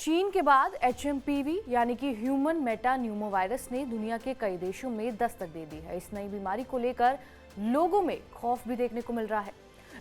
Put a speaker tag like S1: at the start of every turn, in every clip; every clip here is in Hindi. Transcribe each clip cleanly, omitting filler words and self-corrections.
S1: चीन के बाद HMPV यानी कि ह्यूमन मेटा न्यूमोवायरस ने दुनिया के कई देशों में दस्तक दे दी है। इस नई बीमारी को लेकर लोगों में खौफ भी देखने को मिल रहा है।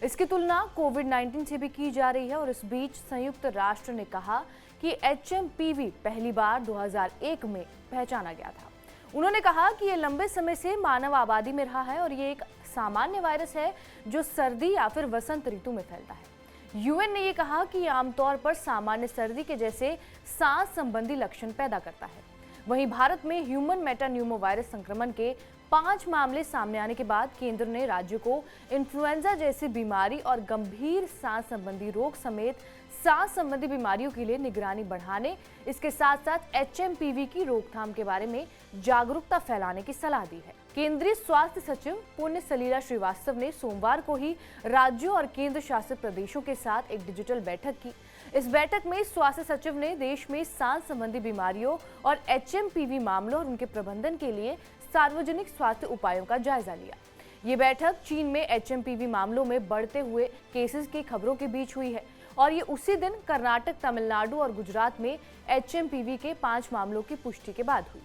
S1: इसकी तुलना कोविड-19 से भी की जा रही है और इस बीच संयुक्त राष्ट्र ने कहा कि HMPV पहली बार 2001 में पहचाना गया था। उन्होंने कहा कि ये लंबे समय से मानव आबादी में रहा है और ये एक सामान्य वायरस है जो सर्दी या फिर वसंत ऋतु में फैलता है। यूएन ने ये कहा कि आमतौर पर सामान्य सर्दी के जैसे सांस संबंधी लक्षण पैदा करता है। वहीं भारत में ह्यूमन मेटान्यूमोवायरस संक्रमण के 5 मामले सामने आने के बाद केंद्र ने राज्य को इन्फ्लुएंजा जैसी बीमारी और गंभीर सांस संबंधी रोग समेत सांस संबंधी बीमारियों के लिए निगरानी बढ़ाने, इसके साथ साथ HMPV की रोकथाम के बारे में जागरूकता फैलाने की सलाह दी है। केंद्रीय स्वास्थ्य सचिव पुण्य सलीला श्रीवास्तव ने सोमवार को ही राज्यों और केंद्र शासित प्रदेशों के साथ एक डिजिटल बैठक की। इस बैठक में स्वास्थ्य सचिव ने देश में सांस संबंधी बीमारियों और HMPV मामलों और उनके प्रबंधन के लिए सार्वजनिक स्वास्थ्य उपायों का जायजा लिया। ये बैठक चीन में HMPV मामलों में बढ़ते हुए केसेस की खबरों के बीच हुई है और ये उसी दिन कर्नाटक, तमिलनाडु और गुजरात में HMPV के 5 मामलों की पुष्टि के बाद हुई।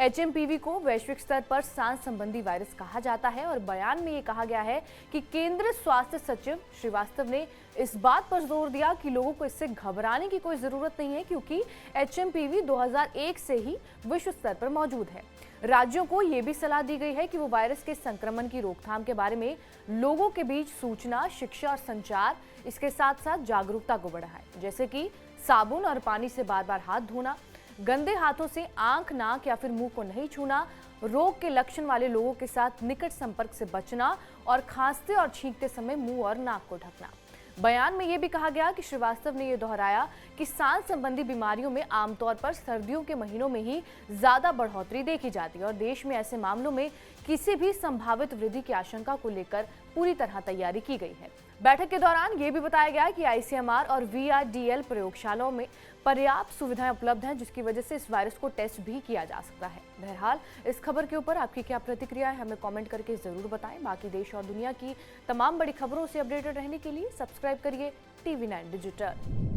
S1: HMPV को वैश्विक स्तर पर सांस संबंधी वायरस कहा जाता है और बयान में ये कहा गया है कि केंद्रीय स्वास्थ्य सचिव श्रीवास्तव ने इस बात पर जोर दिया कि लोगों को इससे घबराने की कोई जरूरत नहीं है क्योंकि HMPV 2001 से ही विश्व स्तर पर मौजूद है। राज्यों को ये भी सलाह दी गई है कि वो वायरस के संक्रमण की रोकथाम के बारे में लोगों के बीच सूचना, शिक्षा और संचार, इसके साथ साथ जागरूकता को बढ़ाएं, जैसे कि साबुन और पानी से बार-बार हाथ धोना, गंदे हाथों से आंख, नाक या फिर मुंह को नहीं छूना, रोग के लक्षण वाले लोगों के साथ निकट संपर्क से बचना और खांसते और छींकते समय मुंह और नाक को ढकना। बयान में यह भी कहा गया कि श्रीवास्तव ने यह दोहराया कि सांस संबंधी बीमारियों में आमतौर पर सर्दियों के महीनों में ही ज्यादा बढ़ोतरी देखी जाती है और देश में ऐसे मामलों में किसी भी संभावित वृद्धि की आशंका को लेकर पूरी तरह तैयारी की गई है। बैठक के दौरान ये भी बताया गया कि ICMR और VRDL प्रयोगशालाओं में पर्याप्त सुविधाएं उपलब्ध हैं, जिसकी वजह से इस वायरस को टेस्ट भी किया जा सकता है। बहरहाल इस खबर के ऊपर आपकी क्या प्रतिक्रिया है, हमें कमेंट करके जरूर बताएं। बाकी देश और दुनिया की तमाम बड़ी खबरों से अपडेटेड रहने के लिए सब्सक्राइब करिए TV9 डिजिटल।